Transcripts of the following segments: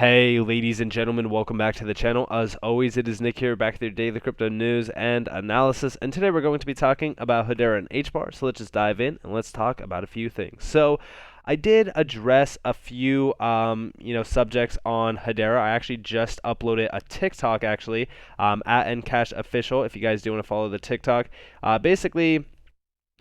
Hey, ladies and gentlemen, welcome back to the channel. As always, it is Nick here, back with your daily crypto news and analysis. And today we're going to be talking about Hedera and HBAR. So let's just dive in and let's talk about a few things. So I did address a few, subjects on Hedera. I actually just uploaded a TikTok, at Ncash Official. If you guys do want to follow the TikTok, basically.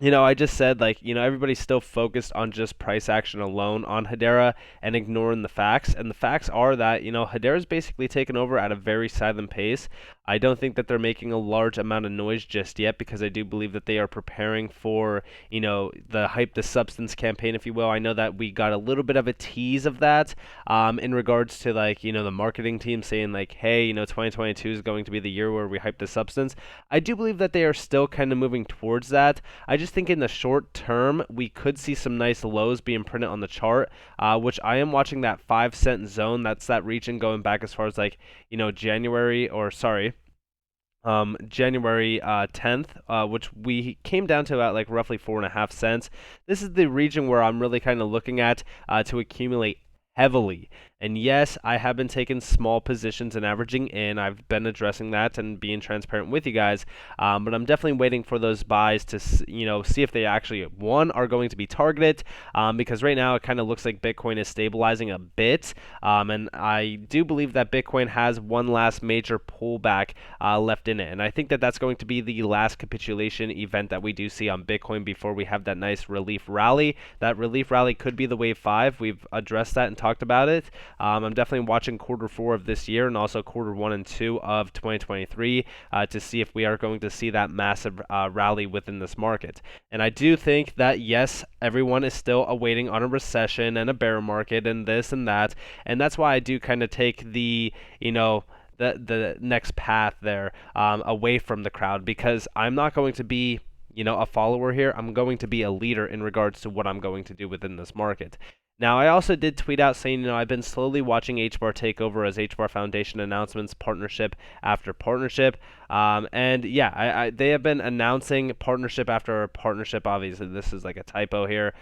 I just said everybody's still focused on just price action alone on Hedera and ignoring the facts. And the facts are that, Hedera's basically taken over at a very silent pace. I don't think that they're making a large amount of noise just yet because I do believe that they are preparing for, the hype the substance campaign, if you will. I know that we got a little bit of a tease of that in regards to the marketing team saying hey, 2022 is going to be the year where we hype the substance. I do believe that they are still kind of moving towards that. I just think in the short term, we could see some nice lows being printed on the chart, which I am watching that 5 cent zone. That's that region going back as far as January 10th, which we came down to at roughly 4.5 cents. This is the region where I'm really kind of looking at to accumulate heavily. And yes, I have been taking small positions and averaging in. I've been addressing that and being transparent with you guys. But I'm definitely waiting for those buys to, see if they actually, one, are going to be targeted. Because right now it kind of looks like Bitcoin is stabilizing a bit. And I do believe that Bitcoin has one last major pullback left in it. And I think that that's going to be the last capitulation event that we do see on Bitcoin before we have that nice relief rally. That relief rally could be the wave 5. We've addressed that and talked about it. I'm definitely watching Q4 of this year and also Q1 and 2 of 2023 to see if we are going to see that massive rally within this market. And I do think that, yes, everyone is still awaiting on a recession and a bear market and this and that. And that's why I do kind of take the next path there away from the crowd, because I'm not going to be a follower here. I'm going to be a leader in regards to what I'm going to do within this market. Now, I also did tweet out saying, I've been slowly watching HBAR take over as HBAR Foundation announcements partnership after partnership. And yeah, they have been announcing partnership after partnership. Obviously, this is like a typo here.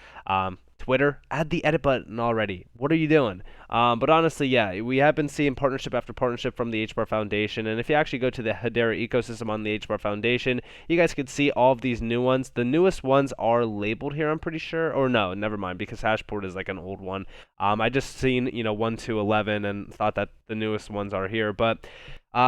Twitter, add the edit button already. What are you doing? But honestly, yeah, we have been seeing partnership after partnership from the HBAR Foundation. And if you actually go to the Hedera ecosystem on the HBAR Foundation, you guys could see all of these new ones. The newest ones are labeled here, I'm pretty sure. Or no, never mind, because Hashport is like an old one. I just seen, 1 to 11 and thought that the newest ones are here. But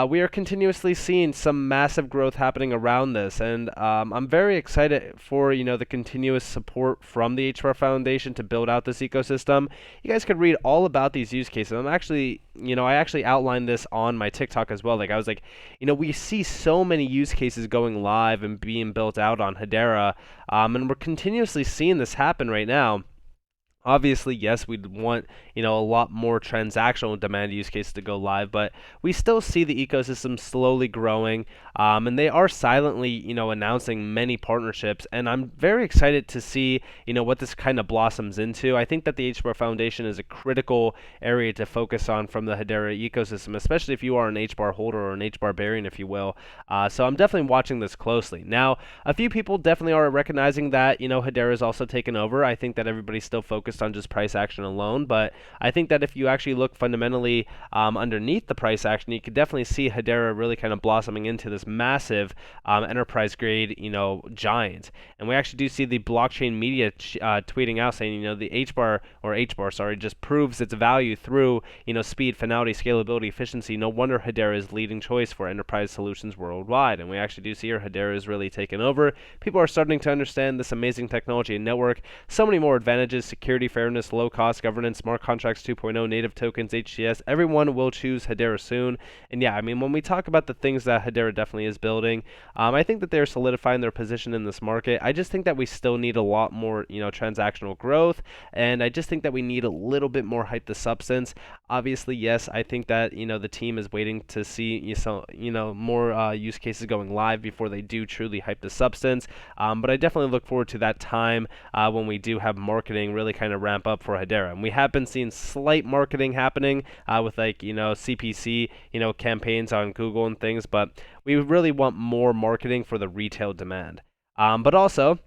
we are continuously seeing some massive growth happening around this, and I'm very excited for the continuous support from the HBAR Foundation to build out this ecosystem. You guys could read all about these use cases. I actually outlined this on my TikTok as well. We see so many use cases going live and being built out on Hedera, and we're continuously seeing this happen right now. Obviously, yes, we'd want, a lot more transactional demand use cases to go live, but we still see the ecosystem slowly growing, and they are silently, announcing many partnerships, and I'm very excited to see, what this kind of blossoms into. I think that the HBAR Foundation is a critical area to focus on from the Hedera ecosystem, especially if you are an HBAR holder or an HBAR bearing, if you will. So I'm definitely watching this closely. Now, a few people definitely are recognizing that, Hedera is also taken over. I think that everybody's still focused on just price action alone, but I think that if you actually look fundamentally underneath the price action, you could definitely see Hedera really kind of blossoming into this massive enterprise grade, giant. And we actually do see the blockchain media tweeting out saying, the HBAR just proves its value through, speed, finality, scalability, efficiency. No wonder Hedera is leading choice for enterprise solutions worldwide. And we actually do see here Hedera is really taken over. People are starting to understand this amazing technology and network. So many more advantages: security, fairness, low cost, governance, smart contracts 2.0, native tokens, HTS. Everyone will choose Hedera soon. And yeah, when we talk about the things that Hedera definitely is building, I think that they're solidifying their position in this market. I just think that we still need a lot more, transactional growth, and I just think that we need a little bit more hype to substance. Obviously, yes, I think that the team is waiting to see more use cases going live before they do truly hype the substance. But I definitely look forward to that time when we do have marketing really kind of ramp up for Hedera. And we have been seeing slight marketing happening with CPC campaigns on Google and things, but we really want more marketing for the retail demand. But also,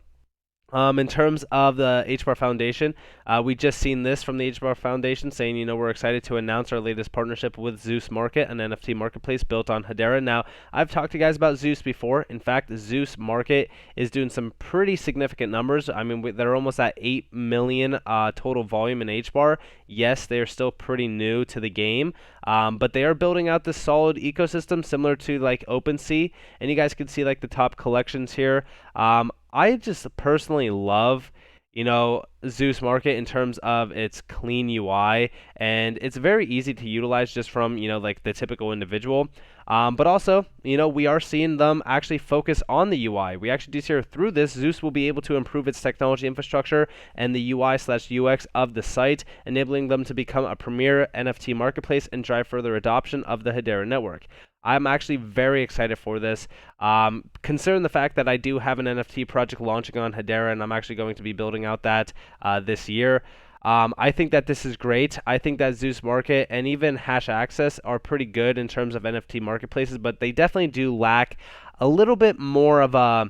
In terms of the HBAR Foundation, we just seen this from the HBAR Foundation saying, we're excited to announce our latest partnership with Zeus Market, an NFT marketplace built on Hedera. Now, I've talked to you guys about Zeus before. In fact, Zeus Market is doing some pretty significant numbers. I mean, they're almost at 8 million total volume in HBAR. Yes, they are still pretty new to the game, but they are building out this solid ecosystem similar to like OpenSea. And you guys can see like the top collections here. I just personally love, Zeus Market in terms of its clean UI, and it's very easy to utilize just from, like the typical individual. But also, we are seeing them actually focus on the UI. We actually do see here through this, Zeus will be able to improve its technology infrastructure and the UI/UX of the site, enabling them to become a premier NFT marketplace and drive further adoption of the Hedera network. I'm actually very excited for this. Considering the fact that I do have an NFT project launching on Hedera, and I'm actually going to be building out that this year. I think that this is great. I think that Zeus Market and even Hash Access are pretty good in terms of NFT marketplaces, but they definitely do lack a little bit more of a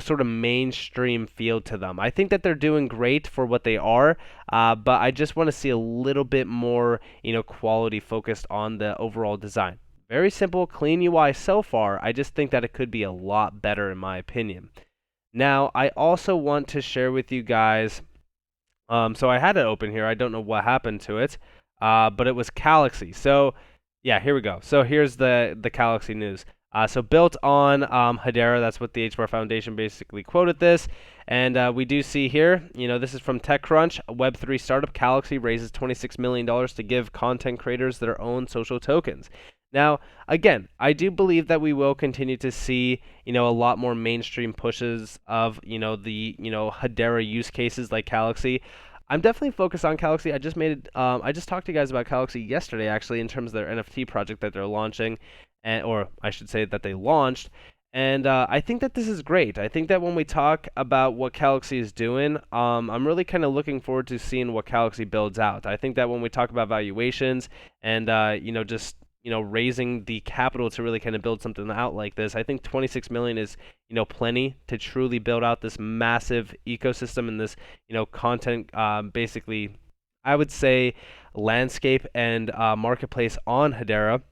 sort of mainstream feel to them. I think that they're doing great for what they are, but I just want to see a little bit more quality focused on the overall design. Very simple, clean UI so far. I just think that it could be a lot better in my opinion. Now, I also want to share with you guys, so I had it open here. I don't know what happened to it, but it was Galaxy. So, yeah, here we go. So here's the Galaxy news. So built on Hedera, that's what the HBAR Foundation basically quoted this. And we do see here, this is from TechCrunch, a Web3 startup Galaxy raises $26 million to give content creators their own social tokens. Now, again, I do believe that we will continue to see, a lot more mainstream pushes of, the, Hedera use cases like Galaxy. I'm definitely focused on Galaxy. I just talked to you guys about Galaxy yesterday, actually, in terms of their NFT project that they're launching, or I should say that they launched. And I think that this is great. I think that when we talk about what Galaxy is doing, I'm really kind of looking forward to seeing what Galaxy builds out. I think that when we talk about valuations and, just raising the capital to really kind of build something out like this, I think 26 million is, plenty to truly build out this massive ecosystem and this, content, basically, I would say, landscape and marketplace on Hedera.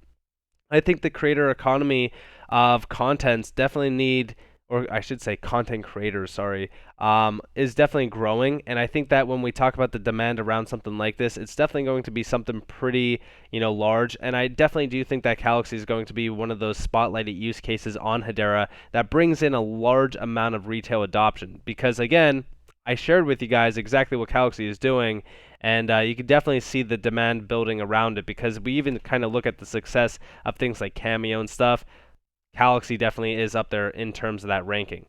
I think the creator economy of contents definitely need, or I should say content creators, sorry, is definitely growing. And I think that when we talk about the demand around something like this, it's definitely going to be something pretty, large. And I definitely do think that Galaxy is going to be one of those spotlighted use cases on Hedera that brings in a large amount of retail adoption. Because again, I shared with you guys exactly what Galaxy is doing, and you can definitely see the demand building around it, because we even kind of look at the success of things like Cameo and stuff. Galaxy definitely is up there in terms of that ranking.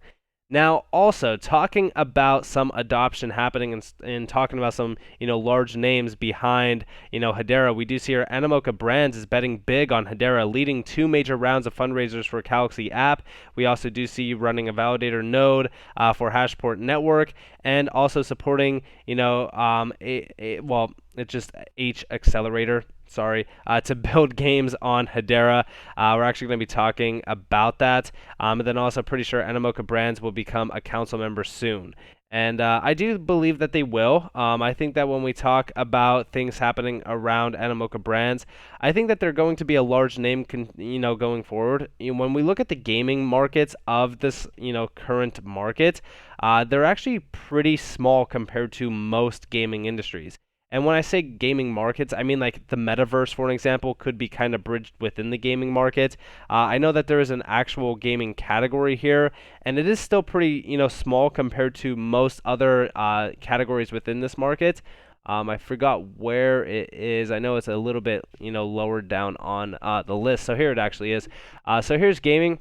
Now, also talking about some adoption happening and talking about some, large names behind, Hedera, we do see here Animoca Brands is betting big on Hedera, leading 2 major rounds of fundraisers for Galaxy app. We also do see you running a validator node for Hashport Network, and also supporting, it's just H Accelerator. To build games on Hedera. We're actually going to be talking about that. And then also pretty sure Animoca Brands will become a council member soon. And I do believe that they will. I think that when we talk about things happening around Animoca Brands, I think that they're going to be a large name, going forward. When we look at the gaming markets of this, current market, they're actually pretty small compared to most gaming industries. And when I say gaming markets, I mean like the metaverse, for an example, could be kind of bridged within the gaming market. I know that there is an actual gaming category here, and it is still pretty, small compared to most other categories within this market. I forgot where it is. I know it's a little bit, lower down on the list. So here it actually is. So here's gaming.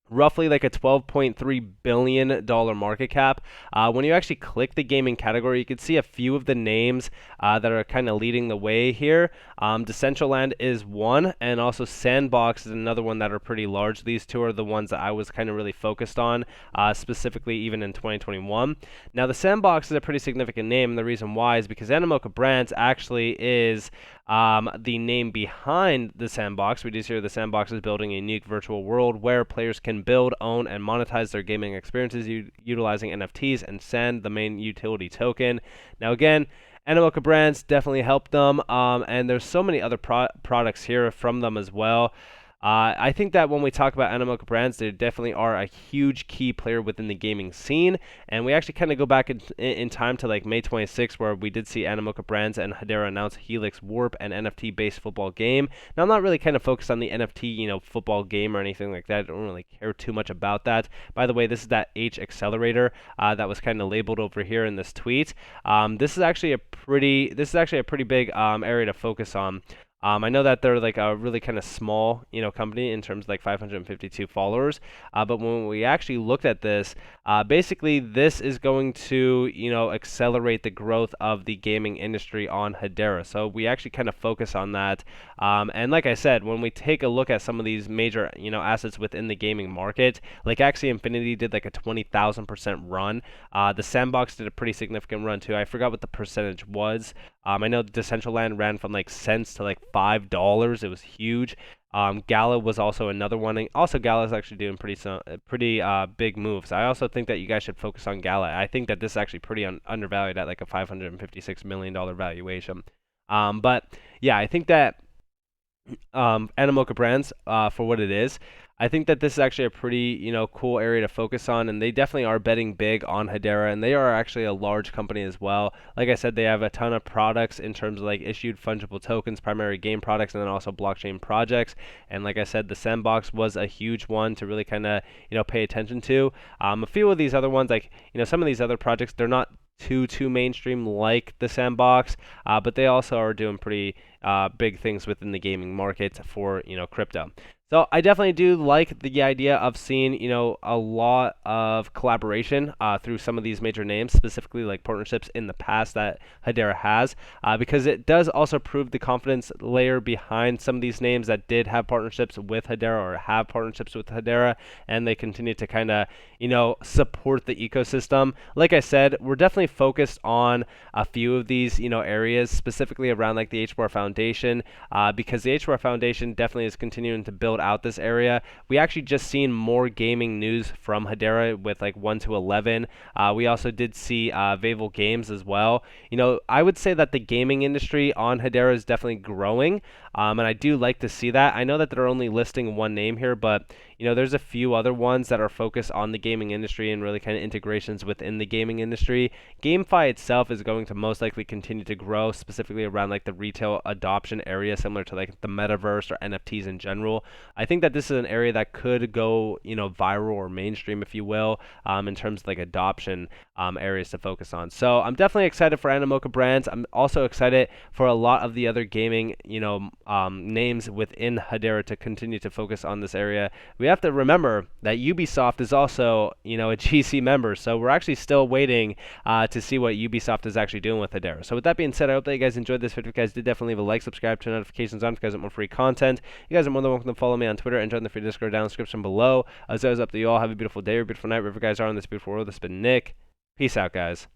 Roughly like a $12.3 billion market cap. When you actually click the gaming category, you can see a few of the names that are kind of leading the way here. Decentraland is one, and also Sandbox is another one that are pretty large. These two are the ones that I was kind of really focused on, specifically even in 2021. Now, the Sandbox is a pretty significant name, and the reason why is because Animoca Brands actually is The name behind the sandbox, we do see the sandbox is building a unique virtual world where players can build, own, and monetize their gaming experiences utilizing NFTs and send the main utility token. Now, again, Animoca Brands definitely helped them, and there's so many other products here from them as well. I think that when we talk about Animoca Brands, they definitely are a huge key player within the gaming scene, and we actually kind of go back in time to like May 26, where we did see Animoca Brands and Hedera announce Helix Warp, an NFT-based football game. Now, I'm not really kind of focused on the NFT, football game or anything like that. I don't really care too much about that. By the way, this is that H accelerator that was kind of labeled over here in this tweet. This is actually a pretty big area to focus on. I know that they're like a really kind of small, company in terms of like 552 followers. But when we actually looked at this, basically this is going to, accelerate the growth of the gaming industry on Hedera. So we actually kind of focus on that. And like I said, when we take a look at some of these major, assets within the gaming market, like Axie Infinity did like a 20,000% run. The Sandbox did a pretty significant run too. I forgot what the percentage was. I know Decentraland ran from like cents to like $5. It was huge. Gala was also another one. And also, Gala is actually doing pretty big moves. I also think that you guys should focus on Gala. I think that this is actually pretty undervalued at like a $556 million valuation. But yeah, I think that Animoca Brands, for what it is, I think that this is actually a pretty, cool area to focus on, and they definitely are betting big on Hedera, and they are actually a large company as well. Like I said, they have a ton of products in terms of like issued fungible tokens, primary game products, and then also blockchain projects. And like I said, the Sandbox was a huge one to really kind of, pay attention to. A few of these other ones, like, some of these other projects, they're not too mainstream like the Sandbox, but they also are doing pretty big things within the gaming market for crypto. So I definitely do like the idea of seeing a lot of collaboration through some of these major names, specifically like partnerships in the past that Hedera has, because it does also prove the confidence layer behind some of these names that did have partnerships with Hedera or have partnerships with Hedera, and they continue to kind of support the ecosystem. Like I said, we're definitely focused on a few of these areas, specifically around like the HBAR Foundation, because the HBAR Foundation definitely is continuing to build out this area. We actually just seen more gaming news from Hedera with like 1 to 11. We also did see Vavel Games as well. I would say that the gaming industry on Hedera is definitely growing, and I do like to see that. I know that they're only listing one name here, but there's a few other ones that are focused on the gaming industry and really kind of integrations within the gaming industry. GameFi itself is going to most likely continue to grow, specifically around like the retail adoption area, similar to like the metaverse or NFTs in general. I think that this is an area that could go, viral or mainstream, if you will, in terms of like adoption areas to focus on. So I'm definitely excited for Animoca Brands. I'm also excited for a lot of the other gaming, names within Hedera to continue to focus on this area. We have to remember that Ubisoft is also, a GC member, so we're actually still waiting to see what Ubisoft is actually doing with Hedera. So with that being said, I hope that you guys enjoyed this video. If you guys did, definitely leave a like, subscribe, turn notifications on if you guys want more free content. You guys are more than welcome to follow me on Twitter and join the free Discord down in the description below. As always, up to you all. Have a beautiful day or beautiful night wherever you guys are in this beautiful world. This has been Nick. Peace out, guys.